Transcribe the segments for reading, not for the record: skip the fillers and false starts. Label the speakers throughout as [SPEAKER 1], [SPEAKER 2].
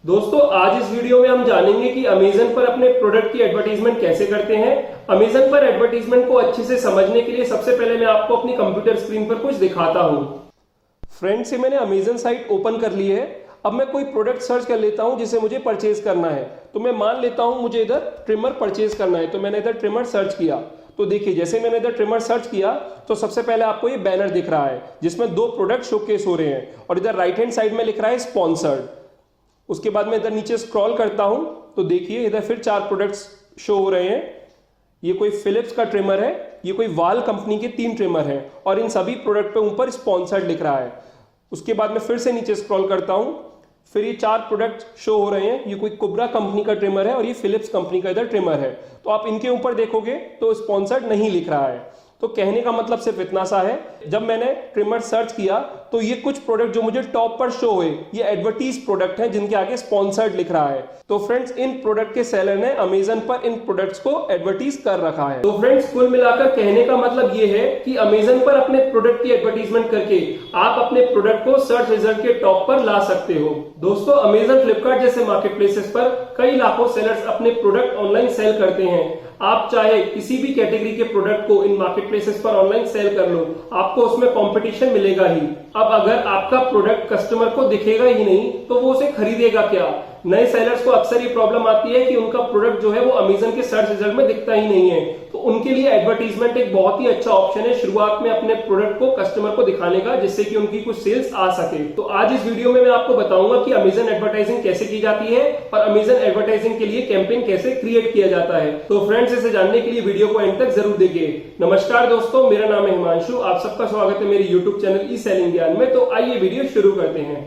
[SPEAKER 1] दोस्तों आज इस वीडियो में हम जानेंगे कि अमेजन पर अपने प्रोडक्ट की एडवर्टाइजमेंट कैसे करते हैं। अमेजन पर एडवर्टाइजमेंट को अच्छे से समझने के लिए सबसे पहले मैं आपको अपनी कंप्यूटर स्क्रीन पर कुछ दिखाता हूं। फ्रेंड्स, ये मैंने अमेजन साइट ओपन कर ली है। अब मैं कोई प्रोडक्ट सर्च कर लेता हूं जिसे मुझे परचेज करना है। तो मैं मान लेता हूं मुझे इधर ट्रिमर परचेज करना है, तो मैंने इधर ट्रिमर सर्च किया। तो देखिए, जैसे मैंने इधर ट्रिमर सर्च किया तो सबसे पहले आपको ये बैनर दिख रहा है जिसमें दो प्रोडक्ट शोकेस हो रहे हैं और इधर राइट हैंड साइड में लिख रहा है स्पॉन्सर्ड। उसके बाद मैं इधर नीचे स्क्रॉल करता हूं तो देखिए इधर फिर 4 प्रोडक्ट्स शो हो रहे हैं। ये कोई फिलिप्स का ट्रिमर है, ये कोई वाल कंपनी के 3 ट्रिमर हैं और इन सभी प्रोडक्ट पे ऊपर स्पॉन्सर्ड लिख रहा है। उसके बाद मैं फिर से नीचे स्क्रॉल करता हूं, फिर ये 4 प्रोडक्ट शो हो रहे हैं। ये कोई कुब्रा कंपनी का ट्रिमर है और ये फिलिप्स कंपनी का इधर ट्रिमर है। तो आप इनके ऊपर देखोगे तो स्पॉन्सर्ड नहीं लिख रहा है। तो कहने का मतलब सिर्फ इतना सा है, जब मैंने ट्रिमर सर्च किया तो ये कुछ प्रोडक्ट जो मुझे टॉप पर शो हुए ये एडवर्टीज प्रोडक्ट हैं जिनके आगे स्पॉन्सर्ड लिख रहा है। तो फ्रेंड्स, इन प्रोडक्ट के सेलर ने अमेजन पर इन प्रोडक्ट्स को एडवर्टीज कर रखा है। तो फ्रेंड्स, कुल मिलाकर कहने का मतलब ये है कि अमेजन पर अपने प्रोडक्ट की एडवर्टीजमेंट करके आप अपने प्रोडक्ट को सर्च रिजल्ट के टॉप पर ला सकते हो। दोस्तों, अमेजन, फ्लिपकार्ट जैसे मार्केट प्लेसेस पर कई लाखों सेलर्स अपने प्रोडक्ट ऑनलाइन सेल करते हैं। आप चाहे किसी भी कैटेगरी के प्रोडक्ट को इन मार्केट प्लेसेस पर ऑनलाइन सेल कर लो, आपको उसमें कंपटीशन मिलेगा ही। अब अगर आपका प्रोडक्ट कस्टमर को दिखेगा ही नहीं तो वो उसे खरीदेगा क्या। नए सेलर्स को अक्सर ये प्रॉब्लम आती है कि उनका प्रोडक्ट जो है वो अमेजन के सर्च रिजल्ट में दिखता ही नहीं है। तो उनके लिए एडवर्टीजमेंट एक बहुत ही अच्छा ऑप्शन है शुरुआत में अपने प्रोडक्ट को कस्टमर को दिखाने का, जिससे कि उनकी कुछ सेल्स आ सके। तो आज इस वीडियो में मैं आपको बताऊंगा कि अमेजन एडवर्टाइजिंग कैसे की जाती है और अमेजन एडवर्टाइजिंग के लिए कैंपेन कैसे क्रिएट किया जाता है। तो फ्रेंड्स, इसे जानने के लिए वीडियो को एंड तक जरूर देखिए। नमस्कार दोस्तों, मेरा नाम है हिमांशु। आप सबका स्वागत है मेरे यूट्यूब चैनल ई सेलिंग ज्ञान में। तो आइए वीडियो शुरू करते हैं।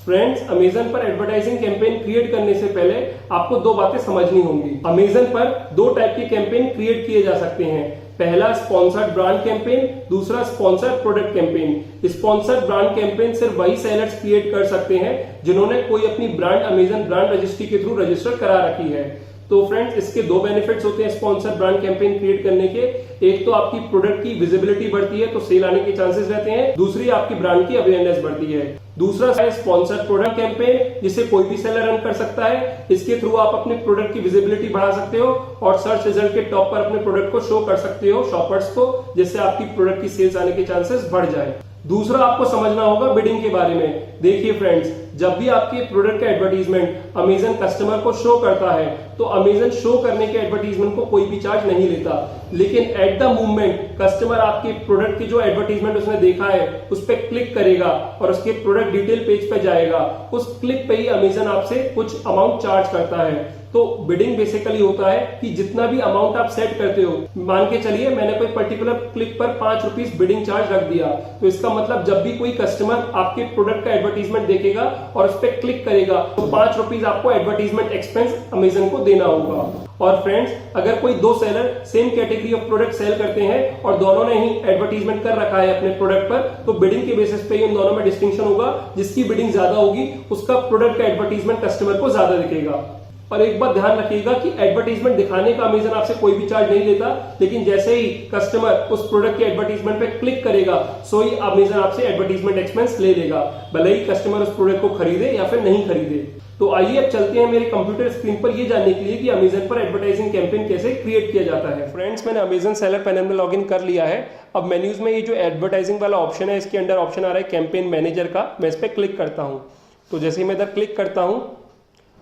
[SPEAKER 1] फ्रेंड्स, अमेजन पर एडवर्टाइजिंग कैंपेन क्रिएट करने से पहले आपको 2 बातें समझनी होंगी। अमेजन पर 2 टाइप के कैंपेन क्रिएट किए जा सकते हैं। पहला स्पॉन्सर्ड ब्रांड कैंपेन, दूसरा sponsored product campaign. Sponsored brand campaign सिर्फ वही सेलर्स क्रिएट कर सकते हैं जिन्होंने कोई अपनी ब्रांड अमेजन ब्रांड रजिस्ट्री के थ्रू रजिस्टर करा रखी है। तो फ्रेंड्स, इसके 2 बेनिफिट्स होते हैं स्पॉन्सर्ड ब्रांड कैंपेन क्रिएट करने के। एक तो आपकी प्रोडक्ट की विजिबिलिटी बढ़ती है तो सेल आने के चांसेस रहते हैं, दूसरी आपकी ब्रांड की अवेयरनेस बढ़ती है। दूसरा है स्पॉन्सर्ड प्रोडक्ट कैंपेन, जिसे कोई भी सेलर रन कर सकता है। इसके थ्रू आप अपने प्रोडक्ट की विजिबिलिटी बढ़ा सकते हो और सर्च रिजल्ट के टॉप पर अपने प्रोडक्ट को शो कर सकते हो शॉपर्स को, जिससे आपकी प्रोडक्ट की सेल्स आने के चांसेस बढ़ जाए। दूसरा आपको समझना होगा बिडिंग के बारे में। देखिए फ्रेंड्स, जब भी आपके प्रोडक्ट का एडवर्टीजमेंट अमेजन कस्टमर को शो करता है तो अमेजन शो करने के एडवर्टीजमेंट को कोई भी चार्ज नहीं लेता। लेकिन एट द मूवमेंट कस्टमर आपके प्रोडक्ट की जो एडवर्टीजमेंट उसने देखा है उस पर क्लिक करेगा और उसके प्रोडक्ट डिटेल पेज पे जाएगा। उस क्लिक पे ही अमेजन आपसे कुछ अमाउंट चार्ज करता है। तो बिडिंग बेसिकली होता है कि जितना भी अमाउंट आप सेट करते हो, मान के चलिए मैंने कोई पर्टिकुलर क्लिक पर 5 रुपीज बिडिंग चार्ज रख दिया, तो इसका मतलब जब भी कोई कस्टमर आपके प्रोडक्ट का एडवर्टीजमेंट देखेगा और उस पर क्लिक करेगा तो 5 रुपीज आपको एडवर्टीजमेंट एक्सपेंस अमेजन को देना होगा। और फ्रेंड्स, अगर कोई 2 seller same category of product sell करते हैं और दोनों ने ही एडवर्टीजमेंट कर रखा है अपने प्रोडक्ट पर, तो बिडिंग के बेसिस पे उन दोनों में डिस्टिंक्शन होगा। जिसकी बिडिंग ज्यादा होगी उसका प्रोडक्ट का एडवर्टीजमेंट कस्टमर को ज्यादा दिखेगा। और एक बात ध्यान रखिएगा कि एडवर्टीजमेंट दिखाने का अमेजन आपसे कोई भी चार्ज नहीं लेता, लेकिन जैसे ही कस्टमर उस प्रोडक्ट के एडवर्टीजमेंट पे क्लिक करेगा सो ही अमेजन आपसे एडवर्टीजमेंट एक्सपेंस ले लेगा, भले ही कस्टमर उस प्रोडक्ट को खरीदे या फिर नहीं खरीदे। तो आइए अब चलते हैं मेरे कंप्यूटर स्क्रीन पर ये जानने के लिए कि अमेजन पर एडवर्टाइजिंग कैंपेन कैसे क्रिएट किया जाता है। फ्रेंड्स, मैंने अमेजन सेलर पैनल में लॉगिन कर लिया है। अब मेन्यूज में ये जो एडवर्टाइजिंग वाला ऑप्शन है इसके अंदर ऑप्शन आ रहा है कैंपेन मैनेजर का। मैं इस पर क्लिक करता हूँ। तो जैसे ही मैं इधर क्लिक करता हूँ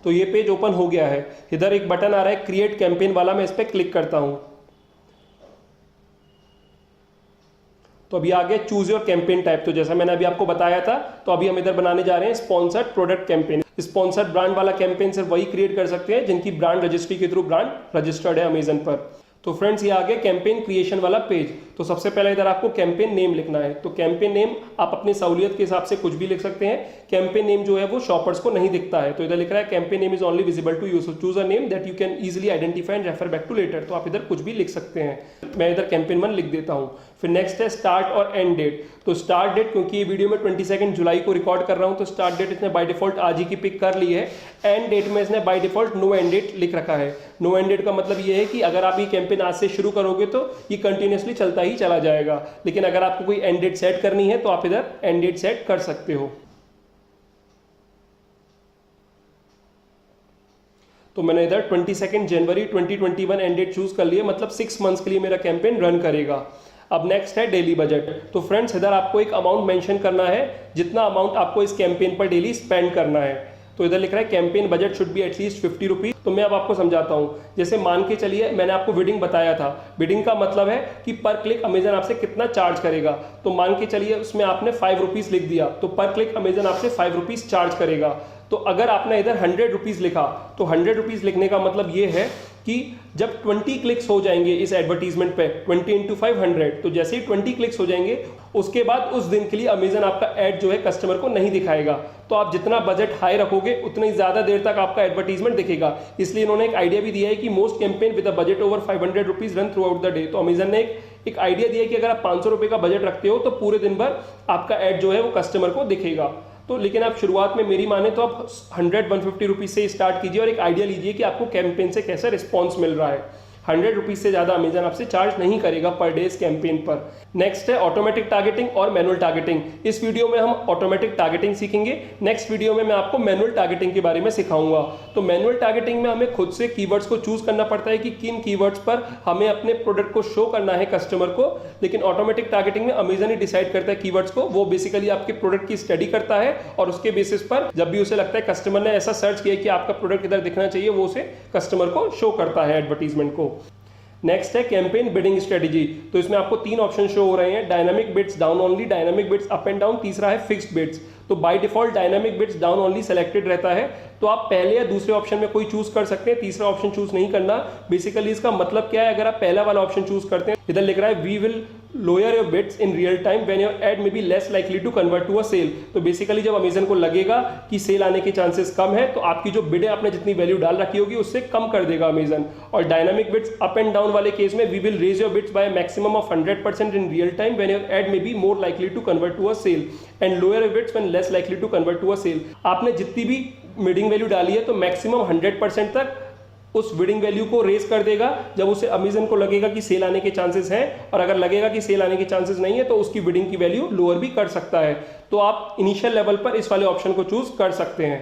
[SPEAKER 1] तो ये पेज ओपन हो गया है। इधर एक बटन आ रहा है क्रिएट कैंपेन वाला, मैं इस पर क्लिक करता हूं तो अभी आगे चूज योर कैंपेन टाइप। तो जैसा मैंने अभी आपको बताया था, तो अभी हम इधर बनाने जा रहे हैं sponsored product campaign. Sponsored brand वाला कैंपेन सिर्फ वही क्रिएट कर सकते हैं जिनकी ब्रांड रजिस्ट्री के थ्रू ब्रांड रजिस्टर्ड है अमेजन पर। तो फ्रेंड्स, ये आ गया कैंपेन क्रिएशन वाला पेज। तो सबसे पहले इधर आपको कैंपेन नेम लिखना है। तो कैंपेन नेम आप अपनी सहूलियत के हिसाब से कुछ भी लिख सकते हैं। कैंपेन नेम जो है वो शॉपर्स को नहीं दिखता है, तो इधर लिख रहा है campaign name is only visible to you, so choose a name that you can easily identify and refer back to later. तो आप इधर कुछ भी लिख सकते हैं। मैं इधर कैंपेन 1 लिख देता हूं। फिर नेक्स्ट है स्टार्ट और एंड डेट। तो स्टार्ट डेट, क्योंकि ये वीडियो में 22 जुलाई को रिकॉर्ड कर रहा हूं तो स्टार्ट डेट इसने बाय डिफॉल्ट आज ही की पिक कर ली है। एंड डेट में इसने by default no end date लिख रखा है। नो एंड डेट का मतलब ये है कि अगर आप ये कैंपेन आज से शुरू करोगे तो ये कंटिन्यूअसली चलता ही चला जाएगा, लेकिन अगर आपको कोई एंड डेट सेट करनी है तो आप इधर एंड डेट सेट कर सकते हो। तो मैंने इधर 22 जनवरी 2021 एंड डेट चूज कर लिया, मतलब 6 मंथ्स के लिए मेरा कैंपेन रन करेगा। अब नेक्स्ट है डेली बजट। तो फ्रेंड्स इधर आपको एक अमाउंट मेंशन करना है, जितना अमाउंट आपको इस कैंपेन पर डेली स्पेंड करना है। तो इधर लिख रहा है campaign budget should be at least 50 rupees. तो मैं अब आपको समझाता हूँ। जैसे मान के चलिए मैंने आपको बिडिंग बताया था, बिडिंग का मतलब है कि पर क्लिक अमेजन आपसे कितना चार्ज करेगा। तो मान के चलिए उसमें आपने 5 रुपीज लिख दिया, तो पर क्लिक अमेजन आपसे 5 रुपीज चार्ज करेगा। तो अगर आपने इधर 100 रुपीज लिखा, तो 100 रुपीज लिखने का मतलब ये है कि जब 20 क्लिक्स हो जाएंगे इस एडवर्टीजमेंट पे, 20 इंटू 5 100, तो जैसे ही 20 क्लिक्स हो जाएंगे उसके बाद उस दिन के लिए अमेजन आपका ऐड जो है कस्टमर को नहीं दिखाएगा। तो आप जितना बजट हाई रखोगे उतनी ज्यादा देर तक आपका एडवर्टीजमेंट दिखेगा। इसलिए इन्होंने एक आइडिया भी दिया है कि most campaign with a budget over 500 rupees run through out the day. तो अमेजन ने एक आइडिया दिया है कि अगर आप 500 रुपए का बजट रखते हो तो पूरे दिन भर आपका ऐड जो है वो कस्टमर को दिखेगा। तो लेकिन आप शुरुआत में मेरी माने तो आप 100-150 रुपीज से स्टार्ट कीजिए और एक आइडिया लीजिए कि आपको कैंपेन से कैसा रिस्पॉन्स मिल रहा है। 100 रुपीज से ज्यादा अमेजन आपसे चार्ज नहीं करेगा पर डे इस कैंपेन पर। नेक्स्ट है ऑटोमेटिक टारगेटिंग और मैनुअल टारगेटिंग। इस वीडियो में हम ऑटोमेटिक टारगेटिंग सीखेंगे, नेक्स्ट वीडियो में मैं आपको मैनुअल टारगेटिंग के बारे में सिखाऊंगा। तो मैनुअल टारगेटिंग में हमें खुद से कीवर्ड्स को चूज करना पड़ता है कि किन कीवर्ड्स पर हमें अपने प्रोडक्ट को शो करना है कस्टमर को। लेकिन ऑटोमेटिक टारगेटिंग में अमेजन ही डिसाइड करता है कीवर्ड्स को। वो बेसिकली आपके प्रोडक्ट की स्टडी करता है और उसके बेसिस पर जब भी उसे लगता है कस्टमर ने ऐसा सर्च किया कि आपका प्रोडक्ट इधर दिखना चाहिए, वो उसे कस्टमर को शो करता है एडवर्टीजमेंट को। नेक्स्ट है कैंपेन बिडिंग स्ट्रेटजी। तो इसमें आपको 3 ऑप्शन शो हो रहे हैं, dynamic bids, down only, dynamic bids up and down, तीसरा है फिक्स्ड बिड्स। तो by default dynamic bids down only selected रहता है, तो आप पहले या दूसरे ऑप्शन में कोई चूज कर सकते हैं, तीसरा ऑप्शन चूज नहीं करना। बेसिकली इसका मतलब क्या है, अगर आप पहला वाला ऑप्शन चूज करते हैं, इधर लिख रहा है we will lower your bids in real time when your ad may be less likely to convert to a sale. तो बेसिकली जब अमेजन को लगेगा कि सेल आने के चांसेस कम है, तो आपकी जो बिड है आपने जितनी वैल्यू डाल रखी होगी उससे कम कर देगा अमेजन। और dynamic bids up and down वाले केस में we will raise your bids by maximum of 100% in real time when your ad may be more likely to convert to a sale and lower your bids when less likely to convert to a sale. आपने जितनी भी bidding value डाली है तो maximum 100% तक उस bidding value को raise कर देगा जब उसे अमेजन को लगेगा कि सेल आने के चांसेस हैं, और अगर लगेगा कि सेल आने के चांसेस नहीं है तो उसकी बिडिंग की वैल्यू लोअर भी कर सकता है। तो आप इनिशियल लेवल पर इस वाले ऑप्शन को चूज कर सकते हैं।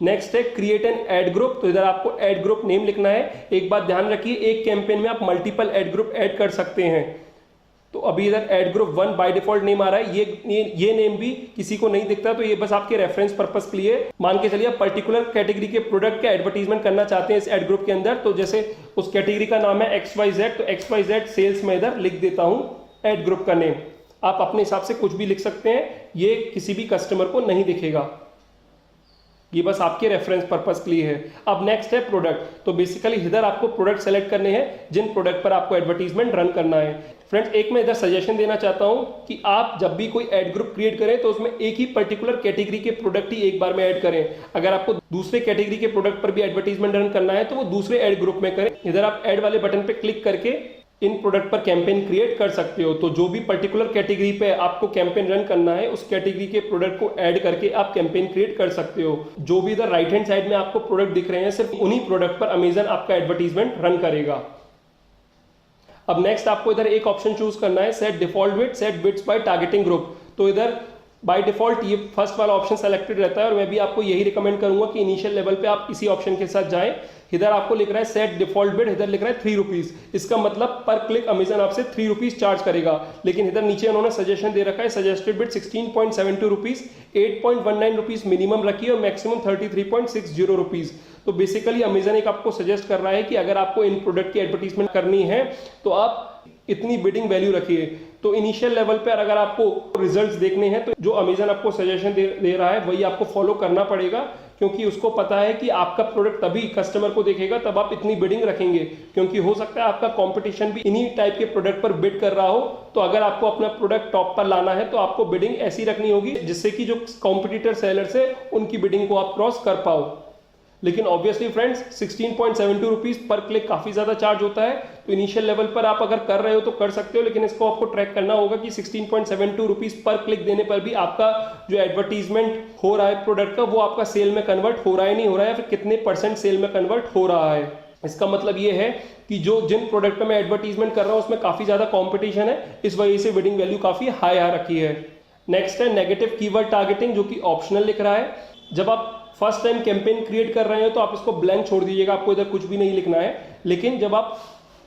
[SPEAKER 1] नेक्स्ट है क्रिएट एन एड ग्रुप। तो इधर आपको एड ग्रुप नेम लिखना है। एक बात ध्यान रखिए, एक कैंपेन में आप मल्टीपल एड ग्रुप ऐड कर सकते हैं। तो अभी इधर add group 1 by default name आ रहा है, ये नेम भी किसी को नहीं दिखता, तो ये बस आपके रेफरेंस पर्पस के लिए। मान के चलिए आप पर्टिकुलर कैटेगरी के प्रोडक्ट का एडवर्टीजमेंट करना चाहते हैं इस एड ग्रुप के अंदर, तो जैसे उस कैटेगरी का नाम है XYZ, तो XYZ सेल्स में इधर लिख देता हूं एड ग्रुप का नेम। आप अपने हिसाब से कुछ भी लिख सकते हैं, ये किसी भी कस्टमर को नहीं दिखेगा, ये बस आपके रेफरेंस पर्पस के लिए है। अब नेक्स्ट है प्रोडक्ट। तो बेसिकली इधर आपको प्रोडक्ट सेलेक्ट करने हैं जिन प्रोडक्ट पर आपको एडवर्टीजमेंट रन करना है। फ्रेंड्स एक मैं इधर सजेशन देना चाहता हूं कि आप जब भी कोई एड ग्रुप क्रिएट करें तो उसमें एक ही पर्टिकुलर कैटेगरी के प्रोडक्ट ही एक बार में ऐड करें। अगर आपको दूसरे कैटेगरी के प्रोडक्ट पर भी एडवर्टीजमेंट रन करना है तो वो दूसरे एड ग्रुप में करें। इधर आप ऐड वाले बटन पे क्लिक करके इन प्रोडक्ट पर कैंपेन क्रिएट कर सकते हो। तो जो भी पर्टिकुलर कैटेगरी पे आपको कैंपेन रन करना है उस कैटेगरी के प्रोडक्ट को ऐड करके आप कैंपेन क्रिएट कर सकते हो। जो भी इधर राइट हैंड साइड में आपको प्रोडक्ट दिख रहे हैं सिर्फ उन्हीं प्रोडक्ट पर अमेजन आपका एडवर्टीजमेंट रन करेगा। अब नेक्स्ट आपको इधर एक ऑप्शन चूज करना है, set default bid, set bids by targeting group. तो इधर बाय डिफॉल्ट ये फर्स्ट वाला ऑप्शन सेलेक्टेड रहता है और मैं भी आपको यही रिकमेंड करूंगा कि इनिशियल लेवल पे आप इसी ऑप्शन के साथ जाएं। इधर आपको लिख रहा है सेट डिफॉल्ट बिड, इधर लिख रहा है 3 रुपीज। इसका मतलब पर क्लिक अमेजन आपसे 3 रुपीज चार्ज करेगा। लेकिन इधर नीचे उन्होंने सजेशन दे रखा है suggested bid 16.72 rupees, 8.19 rupees minimum रखिए और मैक्सिमम 33.60 रुपीज। तो बेसिकली अमेजन एक आपको सजेस्ट कर रहा है कि अगर आपको इन प्रोडक्ट की एडवर्टीजमेंट करनी है तो आप इतनी बिडिंग वैल्यू रखिए। तो इनिशियल लेवल पर अगर आपको रिजल्ट्स देखने हैं तो जो अमेजन आपको सजेशन दे रहा है वही आपको फॉलो करना पड़ेगा, क्योंकि उसको पता है कि आपका प्रोडक्ट तभी कस्टमर को देखेगा तब आप इतनी बिडिंग रखेंगे। क्योंकि हो सकता है आपका कंपटीशन भी इन्हीं टाइप के प्रोडक्ट पर बिड कर रहा हो, तो अगर आपको अपना प्रोडक्ट टॉप पर लाना है तो आपको बिडिंग ऐसी रखनी होगी जिससे कि जो कॉम्पिटिटर सेलर्स है उनकी बिडिंग को आप क्रॉस कर पाओ। लेकिन obviously friends 16.72 rupees per click काफी ज्यादा चार्ज होता है, तो इनिशियल लेवल पर आप अगर कर रहे हो तो कर सकते हो, लेकिन इसको आपको ट्रैक करना होगा कि 16.72 रुपीज पर क्लिक देने पर भी आपका जो एडवर्टीजमेंट हो रहा है प्रोडक्ट का वो आपका सेल में कन्वर्ट हो रहा है नहीं हो रहा है, फिर कितने % सेल में कन्वर्ट हो रहा है। इसका मतलब ये है कि जो जिन प्रोडक्ट पर मैं एडवर्टीजमेंट कर रहा हूं उसमें काफी ज्यादा कॉम्पिटिशन है, इस वजह से बिडिंग वैल्यू काफी हाई आ रखी है। नेक्स्ट है नेगेटिव कीवर्ड टारगेटिंग, जो कि ऑप्शनल लिख रहा है। जब आप फर्स्ट टाइम कैंपेन क्रिएट कर रहे हो तो आप इसको ब्लैंक छोड़ दीजिएगा, आपको इधर कुछ भी नहीं लिखना है। लेकिन जब आप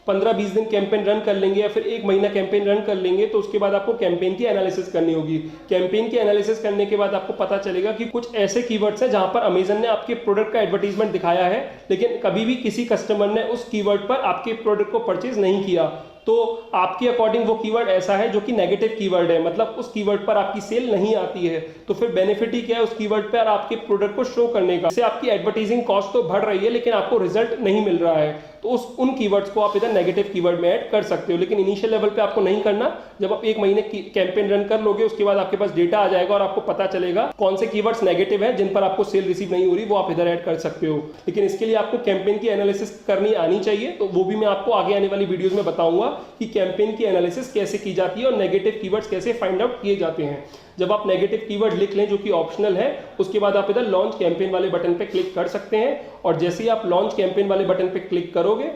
[SPEAKER 1] 15-20 दिन कैंपेन रन कर लेंगे या फिर 1 महीना कैंपेन रन कर लेंगे तो उसके बाद आपको कैंपेन की एनालिसिस करनी होगी। कैंपेन की एनालिसिस करने के बाद आपको पता चलेगा कि कुछ ऐसे कीवर्ड्स हैं जहां पर अमेजन ने आपके प्रोडक्ट का एडवर्टीजमेंट दिखाया है, लेकिन कभी भी किसी कस्टमर ने उस कीवर्ड पर आपके प्रोडक्ट को परचेज नहीं किया। तो आपके अकॉर्डिंग वो कीवर्ड ऐसा है जो कि नेगेटिव कीवर्ड है, मतलब उस कीवर्ड पर आपकी सेल नहीं आती है। तो फिर बेनिफिट ही क्या है उस कीवर्ड पर आपके प्रोडक्ट को शो करने का। इससे आपकी एडवर्टाइजिंग कॉस्ट तो बढ़ रही है लेकिन आपको रिजल्ट नहीं मिल रहा है। तो उन कीवर्ड्स को आप इधर नेगेटिव कीवर्ड में ऐड कर सकते हो, लेकिन इनिशियल लेवल पे आपको नहीं करना। जब आप 1 महीने की कैंपेन रन कर लोगे उसके बाद आपके पास डेटा आ जाएगा और आपको पता चलेगा कौन से कीवर्ड्स नेगेटिव है जिन पर आपको सेल रिसीव नहीं हो रही, वो आप इधर ऐड कर सकते हो। लेकिन इसके लिए आपको कैंपेन की एनालिसिस करनी आनी चाहिए, तो वो भी मैं आपको आगे आने वाली वीडियोस में बताऊंगा कि कैंपेन की एनालिसिस कैसे की जाती है और नेगेटिव कीवर्ड्स कैसे फाइंड आउट किए जाते हैं। जब आप नेगेटिव कीवर्ड लिख लें जो कि ऑप्शनल है, उसके बाद आप इधर लॉन्च कैंपेन वाले बटन पे क्लिक कर सकते हैं। और जैसे ही आप लॉन्च कैंपेन वाले बटन पे क्लिक करोगे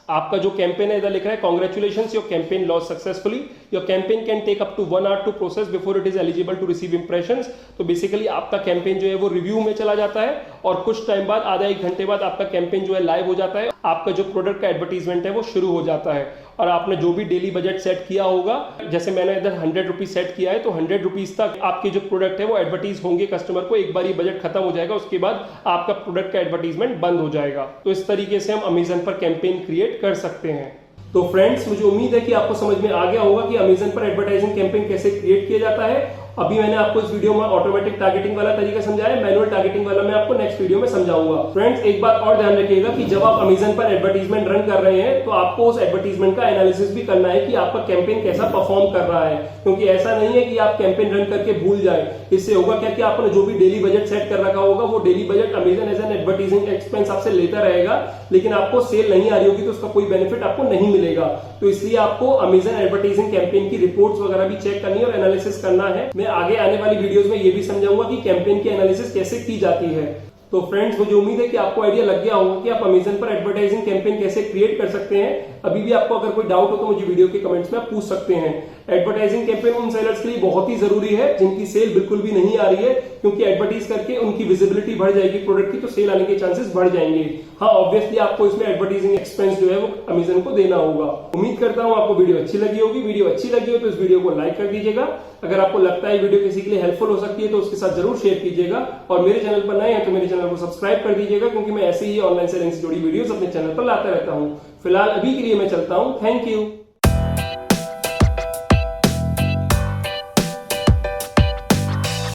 [SPEAKER 1] आपका जो कैंपेन है इधर लिख रहा है congratulations your campaign launch successfully, your campaign can take up to 1 hour to process before it is eligible to receive impressions. तो बेसिकली आपका कैंपेन जो है वो रिव्यू में चला जाता है और कुछ टाइम बाद, आधा 1 घंटे बाद आपका कैंपेन जो है लाइव हो जाता है। आपका जो प्रोडक्ट का एडवर्टीजमेंट है वो शुरू हो जाता है और आपने जो भी डेली बजट सेट किया होगा, जैसे मैंने इधर 100 रुपीज सेट किया है, तो 100 रुपीज तक आपके जो प्रोडक्ट है वो एडवर्टीज होंगे कस्टमर को। एक बार ये बजट खत्म हो जाएगा उसके बाद आपका प्रोडक्ट का एडवर्टीजमेंट बंद हो जाएगा। तो इस तरीके से हम अमेजन पर कैंपेन क्रिएट कर सकते हैं। तो फ्रेंड्स, मुझे उम्मीद है कि आपको समझ में आ गया होगा कि अमेजन पर एडवर्टाइजिंग कैंपेन कैसे क्रिएट किया जाता है। अभी मैंने आपको इस वीडियो में ऑटोमेटिक टारगेटिंग वाला तरीका समझाया, मैनुअल टारगेटिंग वाला मैं आपको नेक्स्ट वीडियो में समझाऊंगा। फ्रेंड्स, एक बात और ध्यान रखिएगा कि जब आप अमेजन पर एडवर्टीजमेंट रन कर रहे हैं तो आपको उस एडवर्टीजमेंट का एनालिसिस भी करना है कि आपका कैंपेन कैसा परफॉर्म कर रहा है, क्योंकि ऐसा नहीं है कि आप कैंपेन रन करके भूल जाए। इससे होगा क्या कि आपने जो भी डेली बजट सेट कर रखा होगा वो daily budget Amazon as an advertising expense आपसे लेता रहेगा, लेकिन आपको सेल नहीं आ रही होगी तो उसका कोई बेनिफिट आपको नहीं मिलेगा। तो इसलिए आपको अमेजन एडवर्टाइजिंग कैंपेन की रिपोर्ट्स वगैरह भी चेक करनी और एनालिसिस करना है। मैं आगे आने वाली वीडियोस में ये भी समझाऊंगा कि कैंपेन की एनालिसिस कैसे की जाती है। तो फ्रेंड्स, मुझे उम्मीद है कि आपको आइडिया लग गया होगा कि आप अमेजन पर एडवर्टाइजिंग कैंपेन कैसे क्रिएट कर सकते हैं। अभी भी आपको अगर कोई डाउट हो तो मुझे वीडियो के कमेंट्स में आप पूछ सकते हैं। एडवर्टाइजिंग कैंपेन उन सेलर्स के लिए बहुत ही जरूरी है जिनकी सेल बिल्कुल भी नहीं आ रही है, क्योंकि एडवर्टाइज करके उनकी विजिबिलिटी बढ़ जाएगी प्रोडक्ट की, तो सेल आने के चांसेस बढ़ जाएंगे। हाँ, ऑब्वियसली आपको इसमें एडवर्टाइजिंग एक्सपेंस जो है वो अमेजन को देना होगा। उम्मीद करता हूं आपको वीडियो अच्छी लगी होगी। वीडियो अच्छी लगी हो तो इस वीडियो को लाइक कर दीजिएगा। अगर आपको लगता है वीडियो किसी के लिए हेल्पफुल हो सकती है तो उसके साथ जरूर शेयर कीजिएगा। और मेरे चैनल पर नए हैं तो मेरे चैनल को सब्सक्राइब कर दीजिएगा, क्योंकि मैं ऐसे ही ऑनलाइन सेलिंग से जुड़ी वीडियोस अपने चैनल पर लाता रहता हूं। फिलहाल अभी के लिए मैं चलता हूं। Thank you.